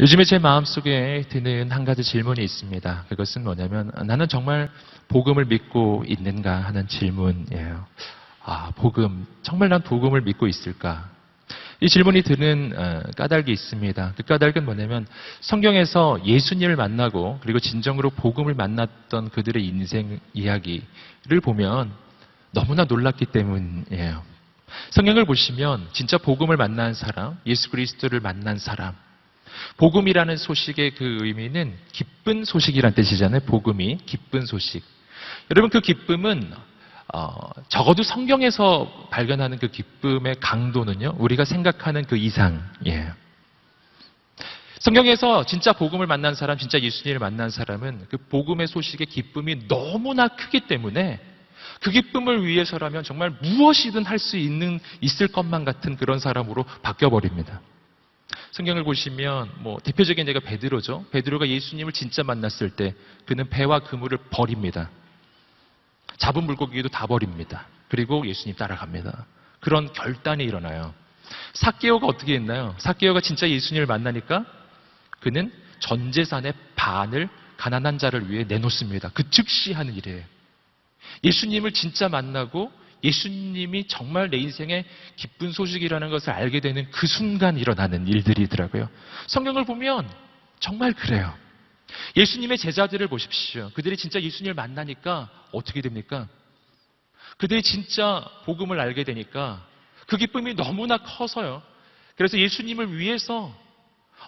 요즘에 제 마음속에 드는 한 가지 질문이 있습니다. 그것은 뭐냐면 나는 정말 복음을 믿고 있는가 하는 질문이에요. 복음, 정말 난 복음을 믿고 있을까? 이 질문이 드는 까닭이 있습니다. 그 까닭은 뭐냐면 성경에서 예수님을 만나고 그리고 진정으로 복음을 만났던 그들의 인생 이야기를 보면 너무나 놀랍기 때문이에요. 성경을 보시면 진짜 복음을 만난 사람, 예수 그리스도를 만난 사람, 복음이라는 소식의 그 의미는 기쁜 소식이란 뜻이잖아요. 복음이 기쁜 소식. 여러분 그 기쁨은 적어도 성경에서 발견하는 그 기쁨의 강도는요, 우리가 생각하는 그 이상이에요. 성경에서 진짜 복음을 만난 사람, 진짜 예수님을 만난 사람은 그 복음의 소식의 기쁨이 너무나 크기 때문에 그 기쁨을 위해서라면 정말 무엇이든 할 수 있을 것만 같은 그런 사람으로 바뀌어버립니다. 성경을 보시면 대표적인 예가 베드로죠. 베드로가 예수님을 진짜 만났을 때 그는 배와 그물을 버립니다. 잡은 물고기도 다 버립니다. 그리고 예수님 따라갑니다. 그런 결단이 일어나요. 삭개오가 어떻게 했나요? 삭개오가 진짜 예수님을 만나니까 그는 전 재산의 반을 가난한 자를 위해 내놓습니다. 그 즉시 하는 일이에요. 예수님을 진짜 만나고 예수님이 정말 내 인생의 기쁜 소식이라는 것을 알게 되는 그 순간 일어나는 일들이더라고요. 성경을 보면 정말 그래요. 예수님의 제자들을 보십시오. 그들이 진짜 예수님을 만나니까 어떻게 됩니까? 그들이 진짜 복음을 알게 되니까 그 기쁨이 너무나 커서요. 그래서 예수님을 위해서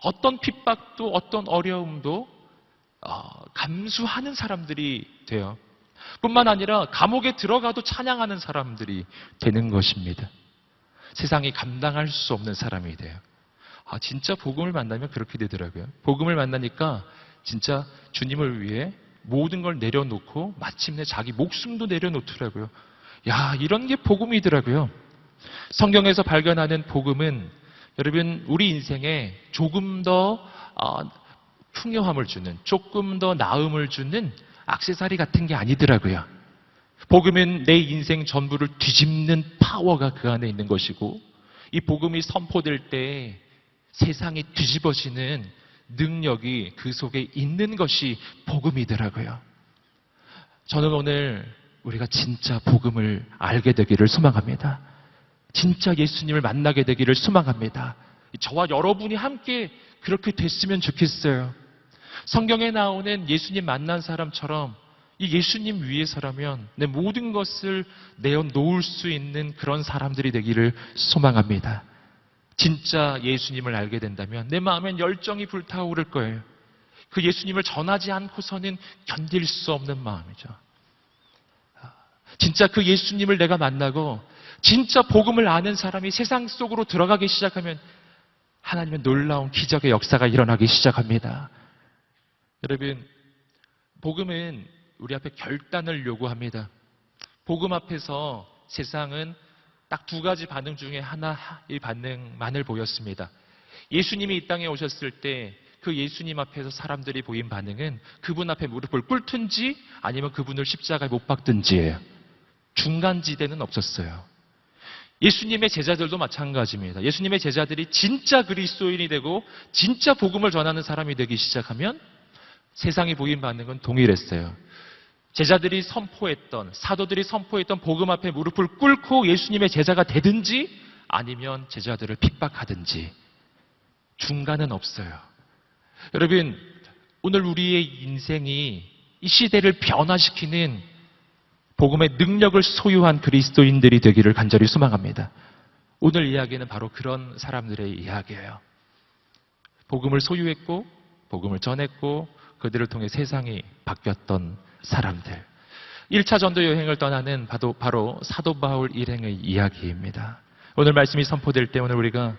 어떤 핍박도 어떤 어려움도 감수하는 사람들이 돼요. 뿐만 아니라 감옥에 들어가도 찬양하는 사람들이 되는 것입니다. 세상이 감당할 수 없는 사람이 돼요. 진짜 복음을 만나면 그렇게 되더라고요. 복음을 만나니까 진짜 주님을 위해 모든 걸 내려놓고 마침내 자기 목숨도 내려놓더라고요. 이런 게 복음이더라고요. 성경에서 발견하는 복음은 여러분 우리 인생에 조금 더 풍요함을 주는, 조금 더 나음을 주는 액세서리 같은 게 아니더라고요. 복음은 내 인생 전부를 뒤집는 파워가 그 안에 있는 것이고, 이 복음이 선포될 때 세상이 뒤집어지는 능력이 그 속에 있는 것이 복음이더라고요. 저는 오늘 우리가 진짜 복음을 알게 되기를 소망합니다. 진짜 예수님을 만나게 되기를 소망합니다. 저와 여러분이 함께 그렇게 됐으면 좋겠어요. 성경에 나오는 예수님 만난 사람처럼 이 예수님 위해서라면 내 모든 것을 내어놓을 수 있는 그런 사람들이 되기를 소망합니다. 진짜 예수님을 알게 된다면 내 마음엔 열정이 불타오를 거예요. 그 예수님을 전하지 않고서는 견딜 수 없는 마음이죠. 진짜 그 예수님을 내가 만나고 진짜 복음을 아는 사람이 세상 속으로 들어가기 시작하면 하나님의 놀라운 기적의 역사가 일어나기 시작합니다. 여러분, 복음은 우리 앞에 결단을 요구합니다. 복음 앞에서 세상은 딱 두 가지 반응 중에 하나의 반응만을 보였습니다. 예수님이 이 땅에 오셨을 때 그 예수님 앞에서 사람들이 보인 반응은 그분 앞에 무릎을 꿇든지 아니면 그분을 십자가에 못 박든지예요. 중간지대는 없었어요. 예수님의 제자들도 마찬가지입니다. 예수님의 제자들이 진짜 그리스도인이 되고 진짜 복음을 전하는 사람이 되기 시작하면 세상이 보인 반응은 동일했어요. 제자들이 선포했던, 사도들이 선포했던 복음 앞에 무릎을 꿇고 예수님의 제자가 되든지 아니면 제자들을 핍박하든지 중간은 없어요. 여러분, 오늘 우리의 인생이 이 시대를 변화시키는 복음의 능력을 소유한 그리스도인들이 되기를 간절히 소망합니다. 오늘 이야기는 바로 그런 사람들의 이야기예요. 복음을 소유했고 복음을 전했고 그들을 통해 세상이 바뀌었던 사람들. 1차 전도 여행을 떠나는 바로 사도 바울 일행의 이야기입니다. 오늘 말씀이 선포될 때 오늘 우리가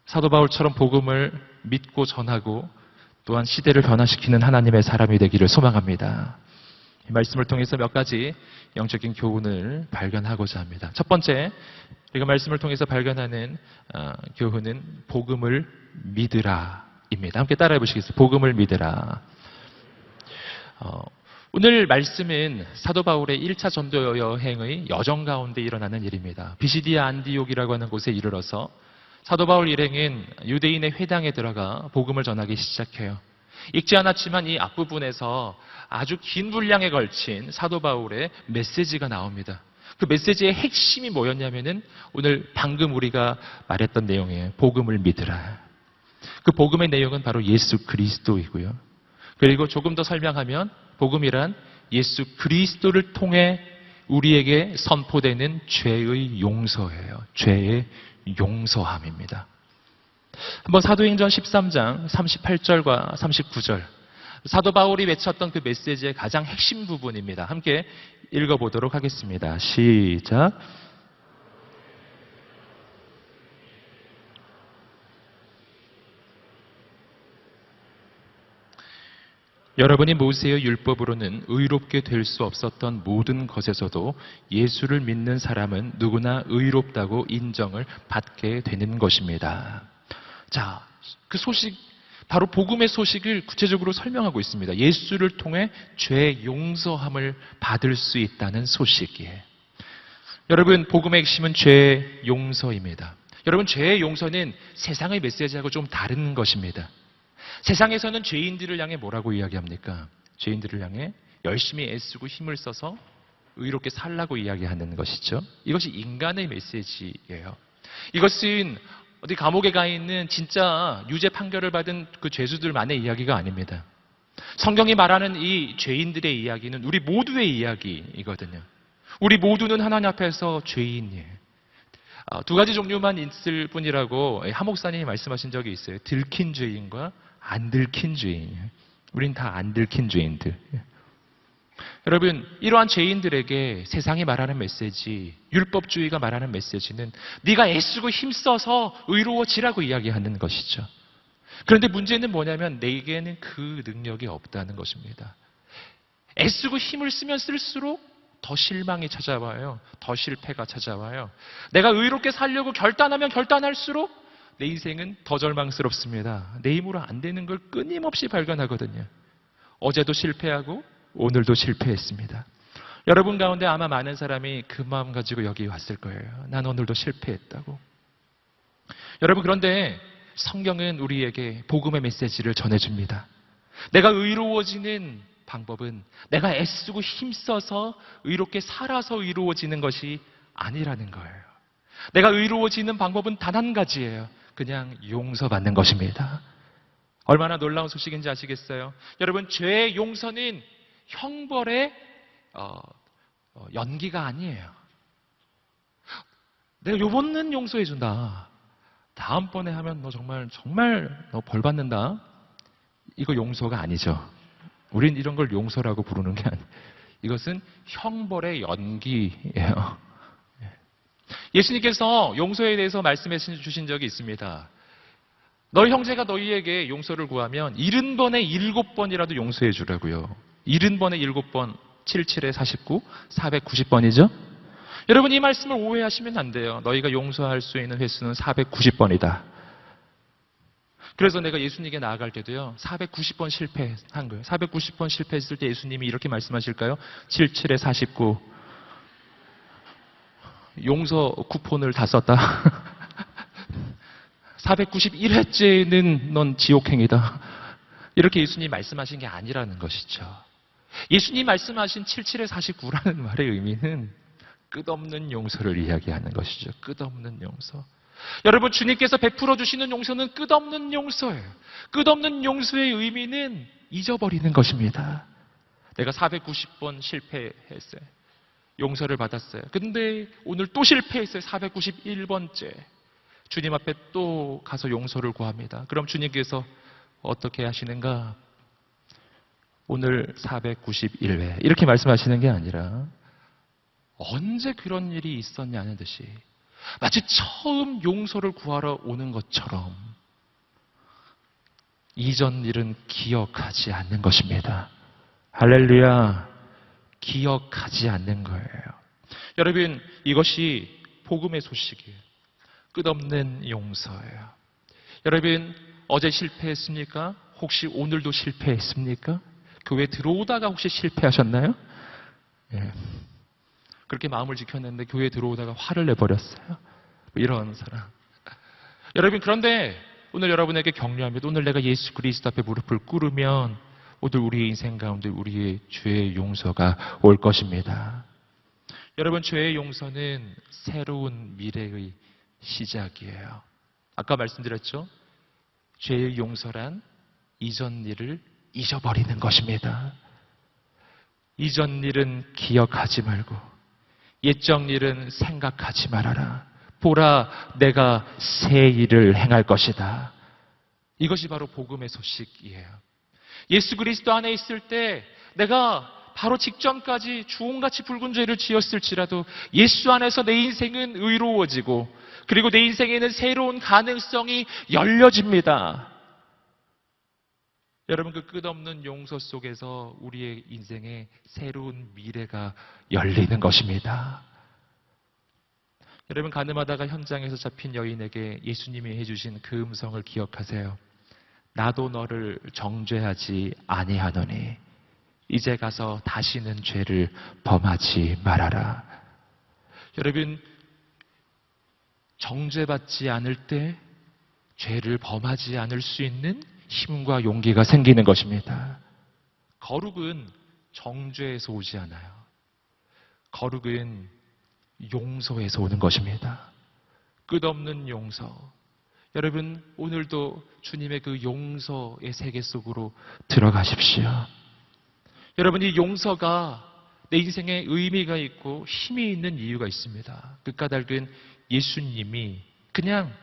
사도 바울처럼 복음을 믿고 전하고 또한 시대를 변화시키는 하나님의 사람이 되기를 소망합니다. 이 말씀을 통해서 몇 가지 영적인 교훈을 발견하고자 합니다. 첫 번째, 우리가 말씀을 통해서 발견하는 교훈은 복음을 믿으라입니다. 함께 따라해 보시겠어요? 복음을 믿으라. 오늘 말씀은 사도 바울의 1차 전도 여행의 여정 가운데 일어나는 일입니다. 비시디아 안디옥이라고 하는 곳에 이르러서 사도 바울 일행은 유대인의 회당에 들어가 복음을 전하기 시작해요. 읽지 않았지만 이 앞부분에서 아주 긴 분량에 걸친 사도 바울의 메시지가 나옵니다. 그 메시지의 핵심이 뭐였냐면은 오늘 방금 우리가 말했던 내용이에요. 복음을 믿으라. 그 복음의 내용은 바로 예수 그리스도이고요. 그리고 조금 더 설명하면 복음이란 예수 그리스도를 통해 우리에게 선포되는 죄의 용서예요. 죄의 용서함입니다. 한번 사도행전 13장 38절과 39절 사도 바울이 외쳤던 그 메시지의 가장 핵심 부분입니다. 함께 읽어보도록 하겠습니다. 시작. 여러분이 모세의 율법으로는 의롭게 될 수 없었던 모든 것에서도 예수를 믿는 사람은 누구나 의롭다고 인정을 받게 되는 것입니다. 자, 그 소식, 바로 복음의 소식을 구체적으로 설명하고 있습니다. 예수를 통해 죄 용서함을 받을 수 있다는 소식이에요. 여러분, 복음의 핵심은 죄 용서입니다. 여러분, 죄의 용서는 세상의 메시지하고 좀 다른 것입니다. 세상에서는 죄인들을 향해 뭐라고 이야기합니까? 죄인들을 향해 열심히 애쓰고 힘을 써서 의롭게 살라고 이야기하는 것이죠. 이것이 인간의 메시지예요. 이것은 어디 감옥에 가 있는 진짜 유죄 판결을 받은 그 죄수들만의 이야기가 아닙니다. 성경이 말하는 이 죄인들의 이야기는 우리 모두의 이야기이거든요. 우리 모두는 하나님 앞에서 죄인이에요. 두 가지 종류만 있을 뿐이라고 하 목사님이 말씀하신 적이 있어요. 들킨 죄인과 안 들킨 죄인. 우린 다 안 들킨 죄인들. 여러분, 이러한 죄인들에게 세상이 말하는 메시지, 율법주의가 말하는 메시지는 네가 애쓰고 힘써서 의로워지라고 이야기하는 것이죠. 그런데 문제는 뭐냐면 내게는 그 능력이 없다는 것입니다. 애쓰고 힘을 쓰면 쓸수록 더 실망이 찾아와요. 더 실패가 찾아와요. 내가 의롭게 살려고 결단하면 결단할수록 내 인생은 더 절망스럽습니다. 내 힘으로 안 되는 걸 끊임없이 발견하거든요. 어제도 실패하고 오늘도 실패했습니다. 여러분 가운데 아마 많은 사람이 그 마음 가지고 여기 왔을 거예요. 난 오늘도 실패했다고. 여러분, 그런데 성경은 우리에게 복음의 메시지를 전해줍니다. 내가 의로워지는 방법은 내가 애쓰고 힘써서 의롭게 살아서 의로워지는 것이 아니라는 거예요. 내가 의로워지는 방법은 단 한 가지예요. 그냥 용서받는 것입니다. 얼마나 놀라운 소식인지 아시겠어요? 여러분, 죄의 용서는 형벌의 연기가 아니에요. 내가 요번은 용서해준다. 다음번에 하면 너 정말 너 벌 받는다. 이거 용서가 아니죠. 우린 이런 걸 용서라고 부르는 게 아니에요. 이것은 형벌의 연기예요. 예수님께서 용서에 대해서 말씀해 주신 적이 있습니다. 너희 형제가 너희에게 용서를 구하면 70번에 7번이라도 용서해 주라고요. 70번에 7번, 77에 49, 490번이죠? 여러분, 이 말씀을 오해하시면 안 돼요. 너희가 용서할 수 있는 횟수는 490번이다. 그래서 내가 예수님께 나아갈 때도요, 490번 실패한 거예요. 490번 실패했을 때 예수님이 이렇게 말씀하실까요? 77에 49. 용서 쿠폰을 다 썼다. 491회째는 넌 지옥행이다. 이렇게 예수님이 말씀하신 게 아니라는 것이죠. 예수님이 말씀하신 77에 49라는 말의 의미는 끝없는 용서를 이야기하는 것이죠. 끝없는 용서. 여러분, 주님께서 베풀어 주시는 용서는 끝없는 용서예요. 끝없는 용서의 의미는 잊어버리는 것입니다. 내가 490번 실패했어요. 용서를 받았어요. 근데 오늘 또 실패했어요. 491번째. 주님 앞에 또 가서 용서를 구합니다. 그럼 주님께서 어떻게 하시는가? 오늘 491회. 이렇게 말씀하시는 게 아니라 언제 그런 일이 있었냐는 듯이 마치 처음 용서를 구하러 오는 것처럼 이전 일은 기억하지 않는 것입니다. 할렐루야. 기억하지 않는 거예요. 여러분, 이것이 복음의 소식이에요. 끝없는 용서예요. 여러분, 어제 실패했습니까? 혹시 오늘도 실패했습니까? 교회 들어오다가 혹시 실패하셨나요? 예. 그렇게 마음을 지켰는데 교회 들어오다가 화를 내버렸어요. 이런 사람. 여러분, 그런데 오늘 여러분에게 격려합니다. 오늘 내가 예수 그리스도 앞에 무릎을 꿇으면 오늘 우리의 인생 가운데 우리의 죄의 용서가 올 것입니다. 여러분, 죄의 용서는 새로운 미래의 시작이에요. 아까 말씀드렸죠? 죄의 용서란 이전 일을 잊어버리는 것입니다. 이전 일은 기억하지 말고 옛적 일은 생각하지 말아라. 보라, 내가 새 일을 행할 것이다. 이것이 바로 복음의 소식이에요. 예수 그리스도 안에 있을 때 내가 바로 직전까지 주홍같이 붉은 죄를 지었을지라도 예수 안에서 내 인생은 의로워지고 그리고 내 인생에는 새로운 가능성이 열려집니다. 여러분, 그 끝없는 용서 속에서 우리의 인생에 새로운 미래가 열리는 것입니다. 여러분, 가늠하다가 현장에서 잡힌 여인에게 예수님이 해주신 그 음성을 기억하세요. 나도 너를 정죄하지 아니하노니 이제 가서 다시는 죄를 범하지 말아라. 여러분, 정죄받지 않을 때 죄를 범하지 않을 수 있는 힘과 용기가 생기는 것입니다. 거룩은 정죄에서 오지 않아요. 거룩은 용서에서 오는 것입니다. 끝없는 용서. 여러분, 오늘도 주님의 그 용서의 세계 속으로 들어가십시오. 여러분, 이 용서가 내 인생에 의미가 있고 힘이 있는 이유가 있습니다. 그 까닭은 예수님이 그냥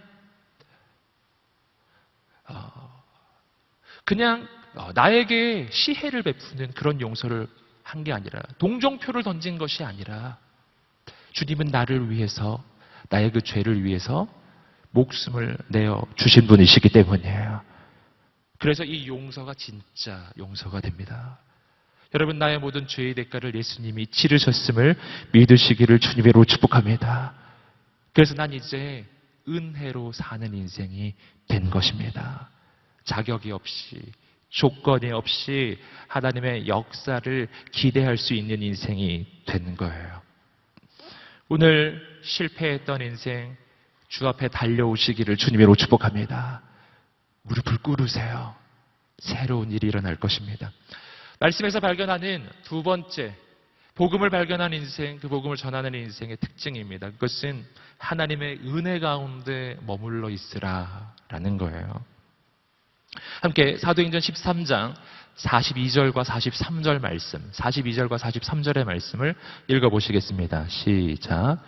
나에게 시혜를 베푸는 그런 용서를 한 게 아니라, 동정표를 던진 것이 아니라 주님은 나를 위해서, 나의 그 죄를 위해서 목숨을 내어 주신 분이시기 때문이에요. 그래서 이 용서가 진짜 용서가 됩니다. 여러분, 나의 모든 죄의 대가를 예수님이 치르셨음을 믿으시기를 주님으로 축복합니다. 그래서 난 이제 은혜로 사는 인생이 된 것입니다. 자격이 없이, 조건이 없이 하나님의 역사를 기대할 수 있는 인생이 되는 거예요. 오늘 실패했던 인생, 주 앞에 달려오시기를 주님으로 축복합니다. 무릎을 꿇으세요. 새로운 일이 일어날 것입니다. 말씀에서 발견하는 두 번째, 복음을 발견한 인생, 그 복음을 전하는 인생의 특징입니다. 그것은 하나님의 은혜 가운데 머물러 있으라라는 거예요. 함께 사도행전 13장 42절과 43절 말씀, 42절과 43절의 말씀을 읽어보시겠습니다. 시작.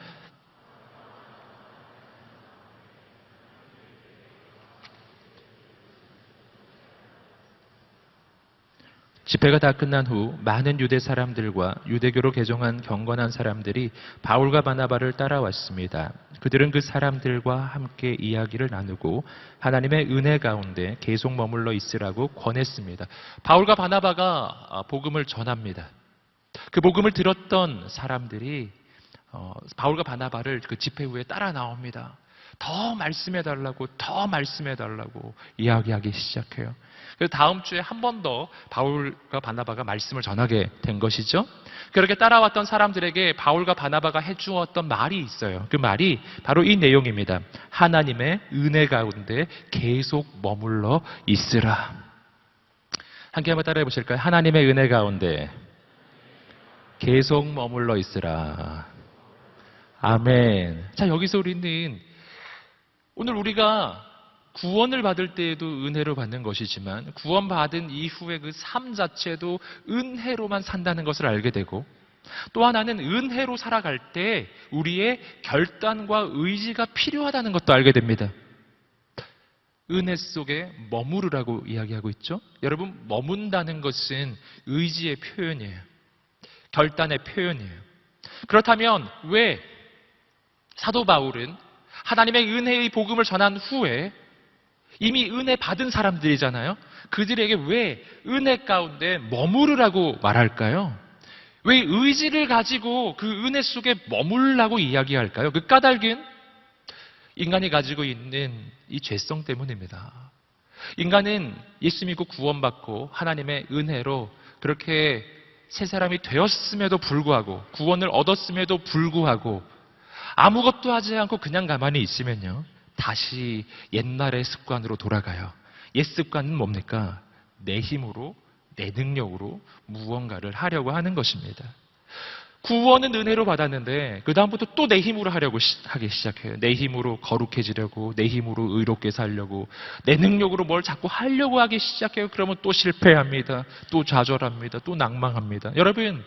집회가 다 끝난 후 많은 유대 사람들과 유대교로 개종한 경건한 사람들이 바울과 바나바를 따라왔습니다. 그들은 그 사람들과 함께 이야기를 나누고 하나님의 은혜 가운데 계속 머물러 있으라고 권했습니다. 바울과 바나바가 복음을 전합니다. 그 복음을 들었던 사람들이 바울과 바나바를 그 집회 후에 따라 나옵니다. 더 말씀해달라고, 더 말씀해달라고 이야기하기 시작해요. 그래서 다음 주에 한 번 더 바울과 바나바가 말씀을 전하게 된 것이죠. 그렇게 따라왔던 사람들에게 바울과 바나바가 해주었던 말이 있어요. 그 말이 바로 이 내용입니다. 하나님의 은혜 가운데 계속 머물러 있으라. 함께 한번 따라해 보실까요? 하나님의 은혜 가운데 계속 머물러 있으라. 아멘. 자, 여기서 우리는 오늘 우리가 구원을 받을 때에도 은혜로 받는 것이지만 구원받은 이후의 그 삶 자체도 은혜로만 산다는 것을 알게 되고, 또 하나는 은혜로 살아갈 때 우리의 결단과 의지가 필요하다는 것도 알게 됩니다. 은혜 속에 머무르라고 이야기하고 있죠. 여러분, 머문다는 것은 의지의 표현이에요. 결단의 표현이에요. 그렇다면 왜 사도 바울은 하나님의 은혜의 복음을 전한 후에 이미 은혜 받은 사람들이잖아요. 그들에게 왜 은혜 가운데 머무르라고 말할까요? 왜 의지를 가지고 그 은혜 속에 머물라고 이야기할까요? 그 까닭은 인간이 가지고 있는 이 죄성 때문입니다. 인간은 예수 믿고 구원받고 하나님의 은혜로 그렇게 새 사람이 되었음에도 불구하고, 구원을 얻었음에도 불구하고 아무것도 하지 않고 그냥 가만히 있으면요, 다시 옛날의 습관으로 돌아가요. 옛 습관은 뭡니까? 내 힘으로, 내 능력으로 무언가를 하려고 하는 것입니다. 구원은 은혜로 받았는데 그 다음부터 또 내 힘으로 하려고 하기 시작해요. 내 힘으로 거룩해지려고, 내 힘으로 의롭게 살려고, 내 능력으로 뭘 자꾸 하려고 하기 시작해요. 그러면 또 실패합니다. 또 좌절합니다. 또 낭망합니다. 여러분,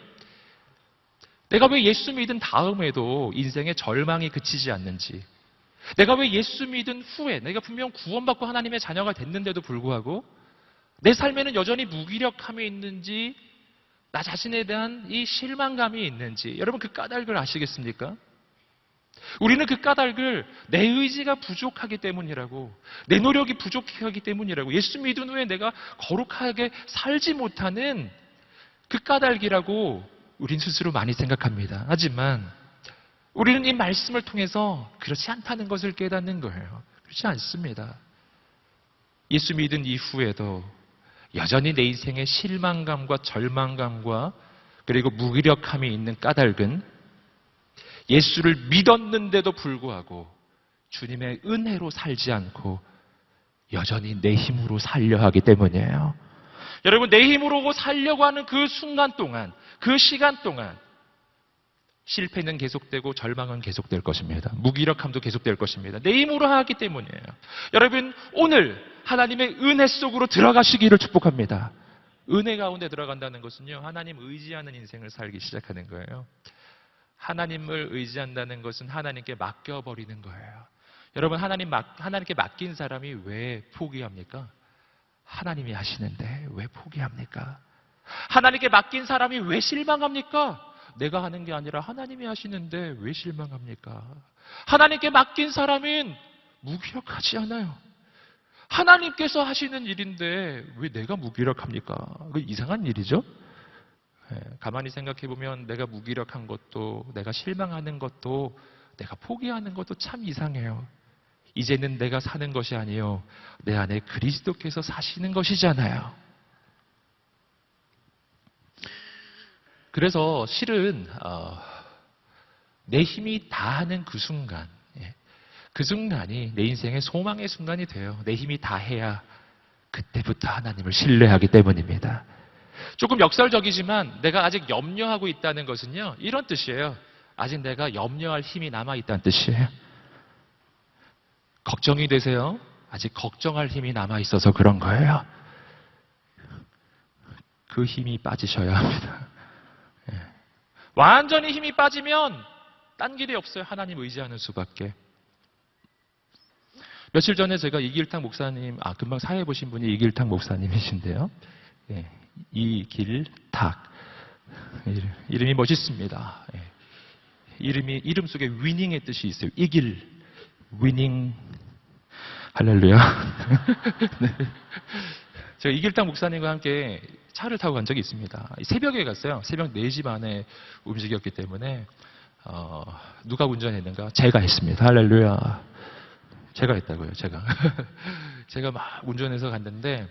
내가 왜 예수 믿은 다음에도 인생의 절망이 그치지 않는지, 내가 왜 예수 믿은 후에 내가 분명 구원받고 하나님의 자녀가 됐는데도 불구하고 내 삶에는 여전히 무기력함이 있는지, 나 자신에 대한 이 실망감이 있는지, 여러분 그 까닭을 아시겠습니까? 우리는 그 까닭을 내 의지가 부족하기 때문이라고, 내 노력이 부족하기 때문이라고, 예수 믿은 후에 내가 거룩하게 살지 못하는 그 까닭이라고 우린 스스로 많이 생각합니다. 하지만 우리는 이 말씀을 통해서 그렇지 않다는 것을 깨닫는 거예요. 그렇지 않습니다. 예수 믿은 이후에도 여전히 내 인생에 실망감과 절망감과 그리고 무기력함이 있는 까닭은 예수를 믿었는데도 불구하고 주님의 은혜로 살지 않고 여전히 내 힘으로 살려 하기 때문이에요. 여러분, 내 힘으로 살려고 하는 그 순간 동안, 그 시간 동안 실패는 계속되고 절망은 계속될 것입니다. 무기력함도 계속될 것입니다. 내 힘으로 하기 때문이에요. 여러분, 오늘 하나님의 은혜 속으로 들어가시기를 축복합니다. 은혜 가운데 들어간다는 것은요, 하나님 의지하는 인생을 살기 시작하는 거예요. 하나님을 의지한다는 것은 하나님께 맡겨버리는 거예요. 여러분, 하나님께 맡긴 사람이 왜 포기합니까? 하나님이 하시는데 왜 포기합니까? 하나님께 맡긴 사람이 왜 실망합니까? 내가 하는 게 아니라 하나님이 하시는데 왜 실망합니까? 하나님께 맡긴 사람은 무기력하지 않아요. 하나님께서 하시는 일인데 왜 내가 무기력합니까? 그 이상한 일이죠? 가만히 생각해보면 내가 무기력한 것도, 내가 실망하는 것도, 내가 포기하는 것도 참 이상해요. 이제는 내가 사는 것이 아니요, 내 안에 그리스도께서 사시는 것이잖아요. 그래서 실은 내 힘이 다하는 그 순간, 그 순간이 내 인생의 소망의 순간이 돼요. 내 힘이 다해야 그때부터 하나님을 신뢰하기 때문입니다. 조금 역설적이지만 내가 아직 염려하고 있다는 것은요, 이런 뜻이에요. 아직 내가 염려할 힘이 남아있다는 뜻이에요. 걱정이 되세요? 아직 걱정할 힘이 남아있어서 그런 거예요. 그 힘이 빠지셔야 합니다. 완전히 힘이 빠지면 딴 길이 없어요. 하나님 의지하는 수밖에. 며칠 전에 제가 이길탁 목사님, 금방 사회 보신 분이 이길탁 목사님이신데요. 이길탁. 이름이 멋있습니다. 이름 속에 위닝의 뜻이 있어요. 이길, 위닝, 할렐루야. 네. 제가 이길탁 목사님과 함께 차를 타고 간 적이 있습니다. 새벽에 갔어요. 새벽 4시 반에 움직였기 때문에 누가 운전했는가? 제가 했습니다. 할렐루야. 제가 했다고요. 제가 막 운전해서 갔는데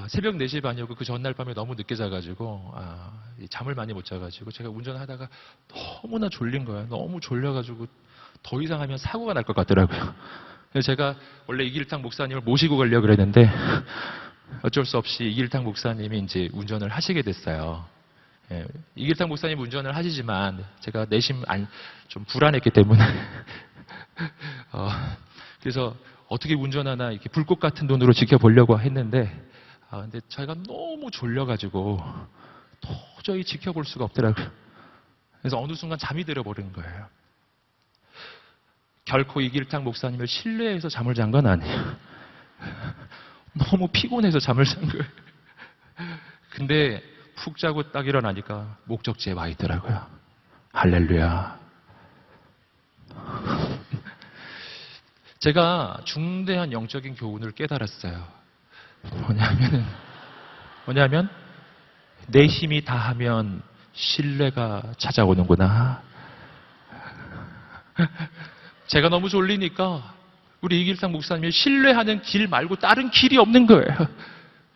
새벽 4시 반이었고 그 전날 밤에 너무 늦게 자가지고 잠을 많이 못 자가지고 제가 운전하다가 너무나 졸린 거예요. 너무 졸려가지고 더 이상 하면 사고가 날 것 같더라고요. 그래서 제가 원래 이길탁 목사님을 모시고 가려고 그랬는데 어쩔 수 없이 이길탁 목사님이 이제 운전을 하시게 됐어요. 이길탁 목사님 운전을 하시지만 제가 내심 좀 불안했기 때문에 그래서 어떻게 운전하나 이렇게 불꽃 같은 눈으로 지켜보려고 했는데 근데 제가 너무 졸려가지고 도저히 지켜볼 수가 없더라고요. 그래서 어느 순간 잠이 들어버린 거예요. 결코 이길탁 목사님을 신뢰해서 잠을 잔 건 아니에요. 너무 피곤해서 잠을 잔 거예요. 근데 푹 자고 딱 일어나니까 목적지에 와 있더라고요. 할렐루야. 제가 중대한 영적인 교훈을 깨달았어요. 뭐냐면 내 힘이 다하면 신뢰가 찾아오는구나. 제가 너무 졸리니까 우리 이길탁 목사님이 신뢰하는 길 말고 다른 길이 없는 거예요.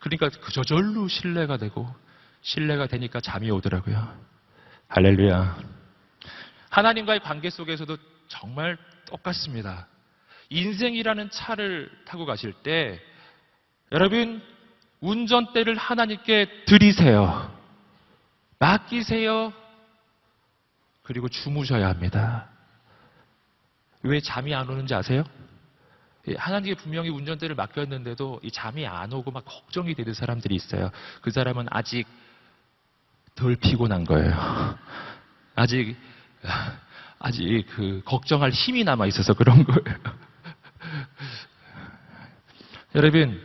그러니까 저절로 신뢰가 되고 신뢰가 되니까 잠이 오더라고요. 할렐루야. 하나님과의 관계 속에서도 정말 똑같습니다. 인생이라는 차를 타고 가실 때 여러분 운전대를 하나님께 드리세요. 맡기세요. 그리고 주무셔야 합니다. 왜 잠이 안 오는지 아세요? 하나님께 분명히 운전대를 맡겼는데도 이 잠이 안 오고 막 걱정이 되는 사람들이 있어요. 그 사람은 아직 덜 피곤한 거예요. 아직 그 걱정할 힘이 남아 있어서 그런 거예요. 여러분,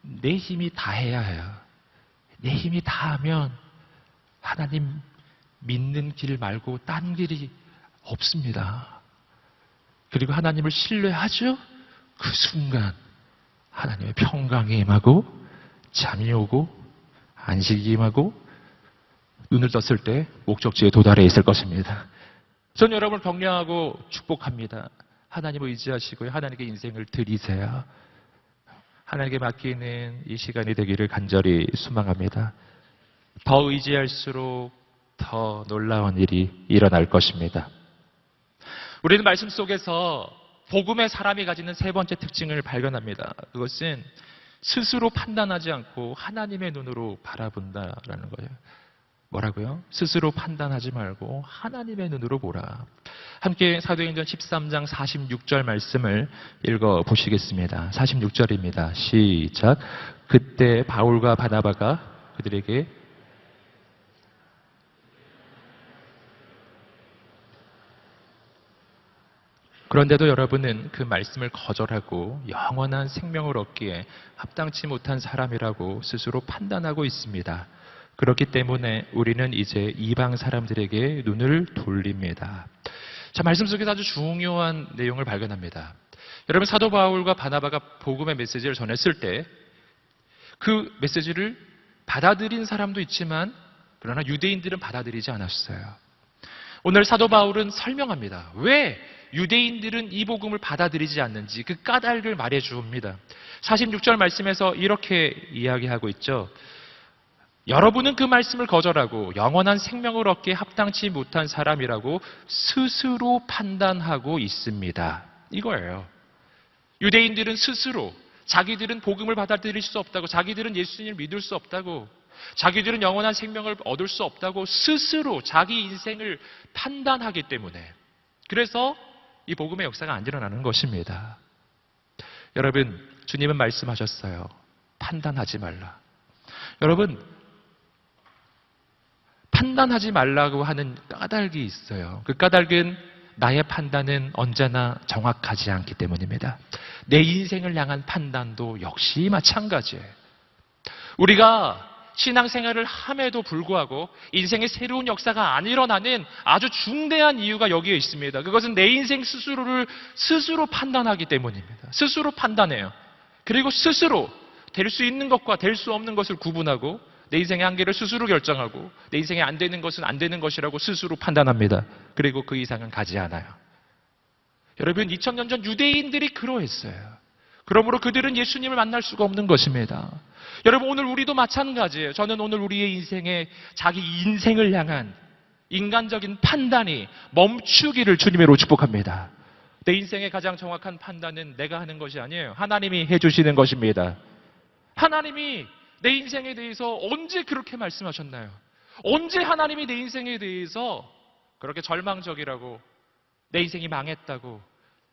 내 힘이 다 해야 해요. 내 힘이 다 하면 하나님 믿는 길 말고 딴 길이 없습니다. 그리고 하나님을 신뢰하죠? 그 순간 하나님의 평강이 임하고 잠이 오고 안식이 임하고 눈을 떴을 때 목적지에 도달해 있을 것입니다. 전 여러분을 격려하고 축복합니다. 하나님을 의지하시고요. 하나님께 인생을 드리세요. 하나님께 맡기는 이 시간이 되기를 간절히 소망합니다. 더 의지할수록 더 놀라운 일이 일어날 것입니다. 우리는 말씀 속에서 복음의 사람이 가지는 세 번째 특징을 발견합니다. 그것은 스스로 판단하지 않고 하나님의 눈으로 바라본다라는 거예요. 뭐라고요? 스스로 판단하지 말고 하나님의 눈으로 보라. 함께 사도행전 13장 46절 말씀을 읽어보시겠습니다. 46절입니다. 시작. 그때 바울과 바나바가 그들에게 그런데도 여러분은 그 말씀을 거절하고 영원한 생명을 얻기에 합당치 못한 사람이라고 스스로 판단하고 있습니다. 그렇기 때문에 우리는 이제 이방 사람들에게 눈을 돌립니다. 자, 말씀 속에서 아주 중요한 내용을 발견합니다. 여러분, 사도 바울과 바나바가 복음의 메시지를 전했을 때 그 메시지를 받아들인 사람도 있지만 그러나 유대인들은 받아들이지 않았어요. 오늘 사도 바울은 설명합니다. 왜 유대인들은 이 복음을 받아들이지 않는지 그 까닭을 말해 주옵니다. 46절 말씀에서 이렇게 이야기하고 있죠. 여러분은 그 말씀을 거절하고 영원한 생명을 얻기에 합당치 못한 사람이라고 스스로 판단하고 있습니다. 이거예요. 유대인들은 스스로 자기들은 복음을 받아들일 수 없다고, 자기들은 예수님을 믿을 수 없다고, 자기들은 영원한 생명을 얻을 수 없다고 스스로 자기 인생을 판단하기 때문에 그래서 이 복음의 역사가 안 일어나는 것입니다. 여러분, 주님은 말씀하셨어요. 판단하지 말라. 여러분, 판단하지 말라고 하는 까닭이 있어요. 그 까닭은 나의 판단은 언제나 정확하지 않기 때문입니다. 내 인생을 향한 판단도 역시 마찬가지예요. 우리가 신앙생활을 함에도 불구하고 인생의 새로운 역사가 안 일어나는 아주 중대한 이유가 여기에 있습니다. 그것은 내 인생 스스로를 스스로 판단하기 때문입니다. 스스로 판단해요. 그리고 스스로 될 수 있는 것과 될 수 없는 것을 구분하고 내 인생의 한계를 스스로 결정하고 내 인생에 안 되는 것은 안 되는 것이라고 스스로 판단합니다. 그리고 그 이상은 가지 않아요. 여러분, 2000년 전 유대인들이 그러했어요. 그러므로 그들은 예수님을 만날 수가 없는 것입니다. 여러분, 오늘 우리도 마찬가지예요. 저는 오늘 우리의 인생에 자기 인생을 향한 인간적인 판단이 멈추기를 주님으로 축복합니다. 내 인생의 가장 정확한 판단은 내가 하는 것이 아니에요. 하나님이 해주시는 것입니다. 하나님이 내 인생에 대해서 언제 그렇게 말씀하셨나요? 언제 하나님이 내 인생에 대해서 그렇게 절망적이라고, 내 인생이 망했다고,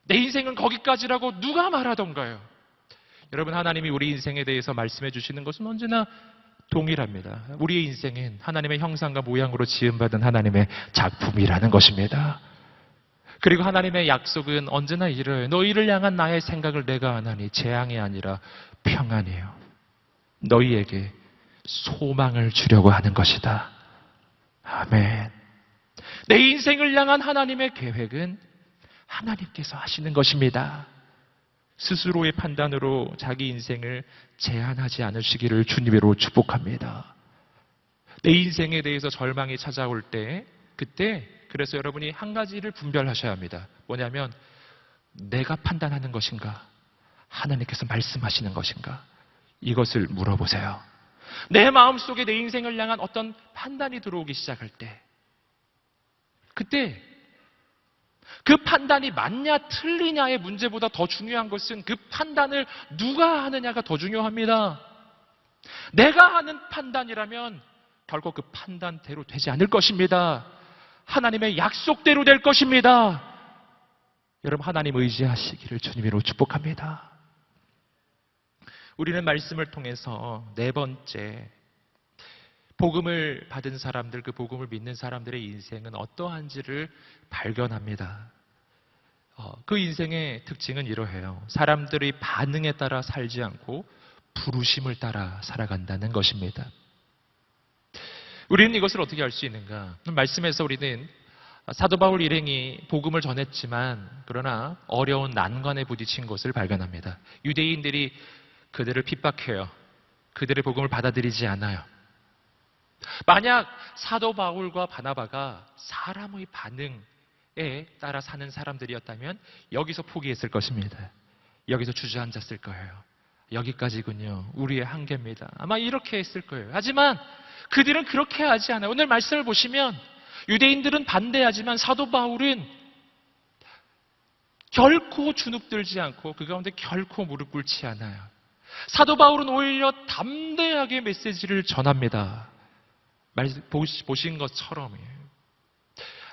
내 인생은 거기까지라고 누가 말하던가요? 여러분, 하나님이 우리 인생에 대해서 말씀해 주시는 것은 언제나 동일합니다. 우리의 인생은 하나님의 형상과 모양으로 지음받은 하나님의 작품이라는 것입니다. 그리고 하나님의 약속은 언제나 이래요. 너희를 향한 나의 생각을 내가 아나니 재앙이 아니라 평안이에요. 너희에게 소망을 주려고 하는 것이다. 아멘. 내 인생을 향한 하나님의 계획은 하나님께서 하시는 것입니다. 스스로의 판단으로 자기 인생을 제한하지 않으시기를 주님으로 축복합니다. 내 인생에 대해서 절망이 찾아올 때, 그때 그래서 여러분이 한 가지를 분별하셔야 합니다. 뭐냐면 내가 판단하는 것인가? 하나님께서 말씀하시는 것인가? 이것을 물어보세요. 내 마음속에 내 인생을 향한 어떤 판단이 들어오기 시작할 때, 그때 그 판단이 맞냐 틀리냐의 문제보다 더 중요한 것은 그 판단을 누가 하느냐가 더 중요합니다. 내가 하는 판단이라면 결국 그 판단대로 되지 않을 것입니다. 하나님의 약속대로 될 것입니다. 여러분, 하나님 의지하시기를 주님으로 축복합니다. 우리는 말씀을 통해서 네 번째, 복음을 받은 사람들, 그 복음을 믿는 사람들의 인생은 어떠한지를 발견합니다. 그 인생의 특징은 이러해요. 사람들의 반응에 따라 살지 않고 부르심을 따라 살아간다는 것입니다. 우리는 이것을 어떻게 알 수 있는가? 말씀에서 우리는 사도 바울 일행이 복음을 전했지만 그러나 어려운 난관에 부딪힌 것을 발견합니다. 유대인들이 그들을 핍박해요. 그들의 복음을 받아들이지 않아요. 만약 사도 바울과 바나바가 사람의 반응에 따라 사는 사람들이었다면 여기서 포기했을 것입니다. 여기서 주저앉았을 거예요. 여기까지군요. 우리의 한계입니다. 아마 이렇게 했을 거예요. 하지만 그들은 그렇게 하지 않아요. 오늘 말씀을 보시면 유대인들은 반대하지만 사도 바울은 결코 주눅들지 않고 그 가운데 결코 무릎 꿇지 않아요. 사도 바울은 오히려 담대하게 메시지를 전합니다. 보신 것처럼이에요.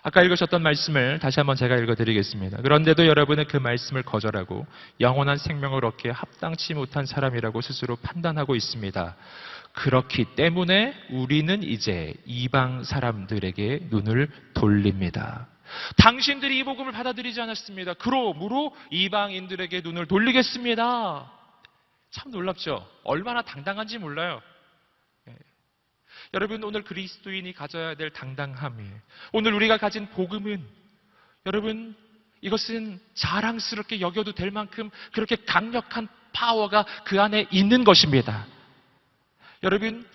아까 읽으셨던 말씀을 다시 한번 제가 읽어드리겠습니다. 그런데도 여러분은 그 말씀을 거절하고 영원한 생명을 얻기에 합당치 못한 사람이라고 스스로 판단하고 있습니다. 그렇기 때문에 우리는 이제 이방 사람들에게 눈을 돌립니다. 당신들이 이 복음을 받아들이지 않았습니다. 그러므로 이방인들에게 눈을 돌리겠습니다. 참 놀랍죠? 얼마나 당당한지 몰라요. 여러분, 오늘 그리스도인이 가져야 될 당당함이에요. 오늘 우리가 가진 복음은, 여러분, 이것은 자랑스럽게 여겨도 될 만큼 그렇게 강력한 파워가 그 안에 있는 것입니다. 여러분,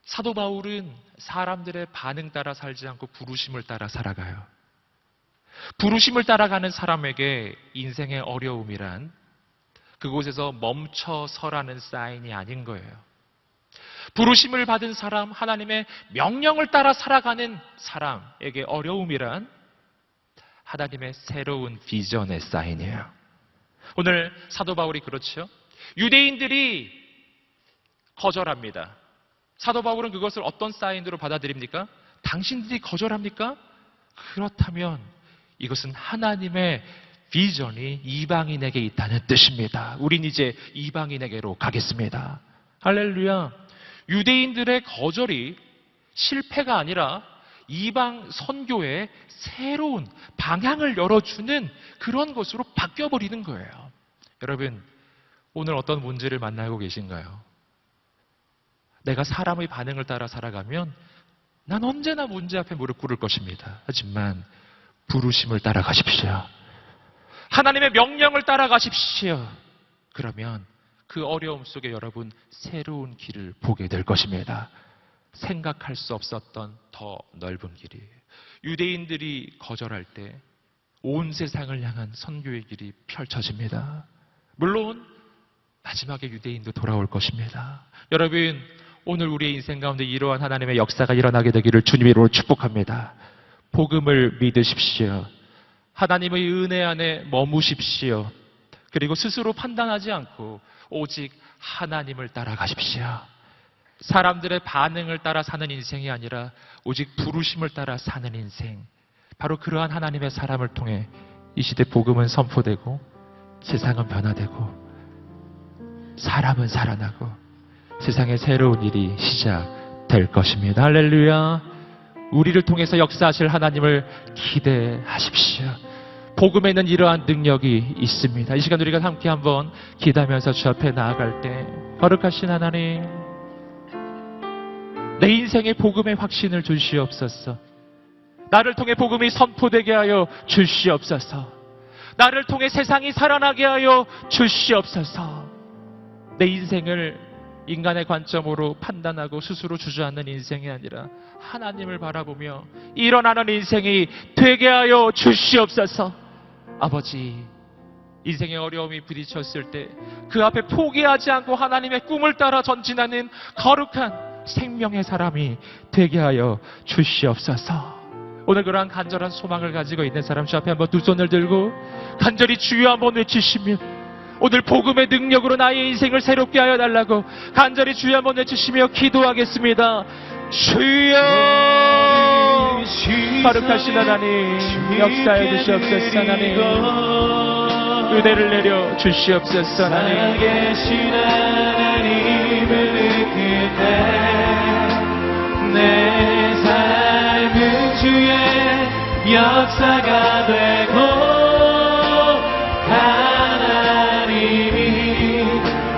사도 바울은 사람들의 반응 따라 살지 않고 부르심을 따라 살아가요. 부르심을 따라가는 사람에게 인생의 어려움이란 그곳에서 멈춰서라는 사인이 아닌 거예요. 부르심을 받은 사람, 하나님의 명령을 따라 살아가는 사람에게 어려움이란 하나님의 새로운 비전의 사인이에요. 오늘 사도 바울이 그렇죠. 유대인들이 거절합니다. 사도 바울은 그것을 어떤 사인으로 받아들입니까? 당신들이 거절합니까? 그렇다면 이것은 하나님의 비전이 이방인에게 있다는 뜻입니다. 우린 이제 이방인에게로 가겠습니다. 할렐루야. 유대인들의 거절이 실패가 아니라 이방 선교의 새로운 방향을 열어주는 그런 것으로 바뀌어버리는 거예요. 여러분, 오늘 어떤 문제를 만나고 계신가요? 내가 사람의 반응을 따라 살아가면 난 언제나 문제 앞에 무릎 꿇을 것입니다. 하지만 부르심을 따라가십시오. 하나님의 명령을 따라가십시오. 그러면 그 어려움 속에 여러분 새로운 길을 보게 될 것입니다. 생각할 수 없었던 더 넓은 길이에요. 유대인들이 거절할 때 온 세상을 향한 선교의 길이 펼쳐집니다. 물론 마지막에 유대인도 돌아올 것입니다. 여러분, 오늘 우리의 인생 가운데 이러한 하나님의 역사가 일어나게 되기를 주님으로 축복합니다. 복음을 믿으십시오. 하나님의 은혜 안에 머무십시오. 그리고 스스로 판단하지 않고 오직 하나님을 따라가십시오. 사람들의 반응을 따라 사는 인생이 아니라 오직 부르심을 따라 사는 인생. 바로 그러한 하나님의 사람을 통해 이 시대 복음은 선포되고 세상은 변화되고 사람은 살아나고 세상에 새로운 일이 시작될 것입니다. 할렐루야. 우리를 통해서 역사하실 하나님을 기대하십시오. 복음에는 이러한 능력이 있습니다. 이 시간 우리가 함께 한번 기도하면서 주 앞에 나아갈 때, 거룩하신 하나님, 내 인생에 복음의 확신을 주시옵소서. 나를 통해 복음이 선포되게 하여 주시옵소서. 나를 통해 세상이 살아나게 하여 주시옵소서. 내 인생을 인간의 관점으로 판단하고 스스로 주저앉는 인생이 아니라 하나님을 바라보며 일어나는 인생이 되게 하여 주시옵소서. 아버지, 인생의 어려움이 부딪혔을 때 그 앞에 포기하지 않고 하나님의 꿈을 따라 전진하는 거룩한 생명의 사람이 되게 하여 주시옵소서. 오늘 그러한 간절한 소망을 가지고 있는 사람 주 앞에 한번 두 손을 들고 간절히 주여 한번 외치시며 오늘 복음의 능력으로 나의 인생을 새롭게 하여 달라고 간절히 주여 한번 외치시며 기도하겠습니다. 주여 거룩하신 하나님 역사해 주시옵소서. 하나님 은혜를 내려 주시옵소서. 하나님 살아계신 하나님을 느낄 때 내 삶은 주의 역사가 되고 하나님이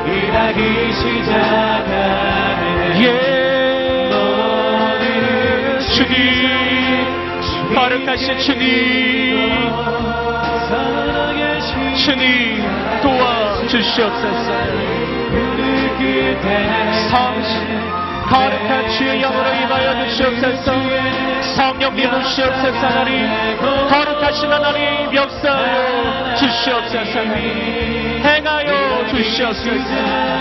일하기 시작하네. 주님 거룩하신 주님 주님 도와주시옵소서. 성신 거룩한 주의 영으로 임하여 주시옵소서. 성령님 오시옵소서. 하나님 거룩하신 하나님 역사하여 주시옵소서. 행하여 주시옵소서.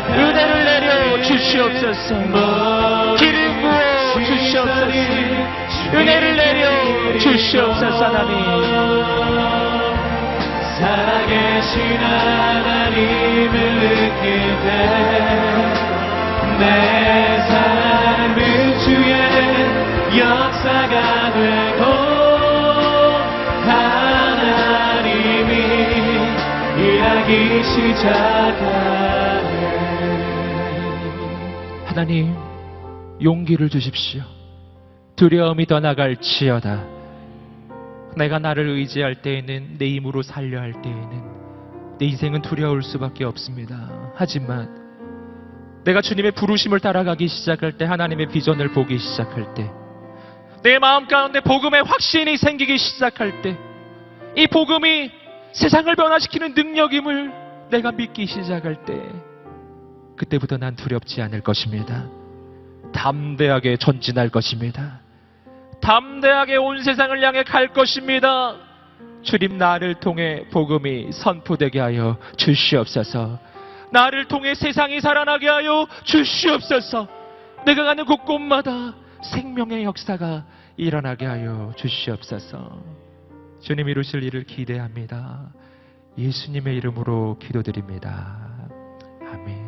은혜를 내려 주시옵소서. 기름 부어 주시옵소서. 은혜를 내려 주시옵소서. 하나님 살아계신 하나님을 느낄 때 내 삶은 주의 역사가 되고 하나님이 일하기 시작하네. 하나님 용기를 주십시오. 두려움이 떠나갈지어다. 내가 나를 의지할 때에는 내 힘으로 살려 할 때에는 내 인생은 두려울 수밖에 없습니다. 하지만 내가 주님의 부르심을 따라가기 시작할 때 하나님의 비전을 보기 시작할 때 내 마음 가운데 복음의 확신이 생기기 시작할 때 이 복음이 세상을 변화시키는 능력임을 내가 믿기 시작할 때 그때부터 난 두렵지 않을 것입니다. 담대하게 전진할 것입니다. 담대하게 온 세상을 향해 갈 것입니다. 주님 나를 통해 복음이 선포되게 하여 주시옵소서. 나를 통해 세상이 살아나게 하여 주시옵소서. 내가 가는 곳곳마다 생명의 역사가 일어나게 하여 주시옵소서. 주님 이루실 일을 기대합니다. 예수님의 이름으로 기도드립니다. 아멘.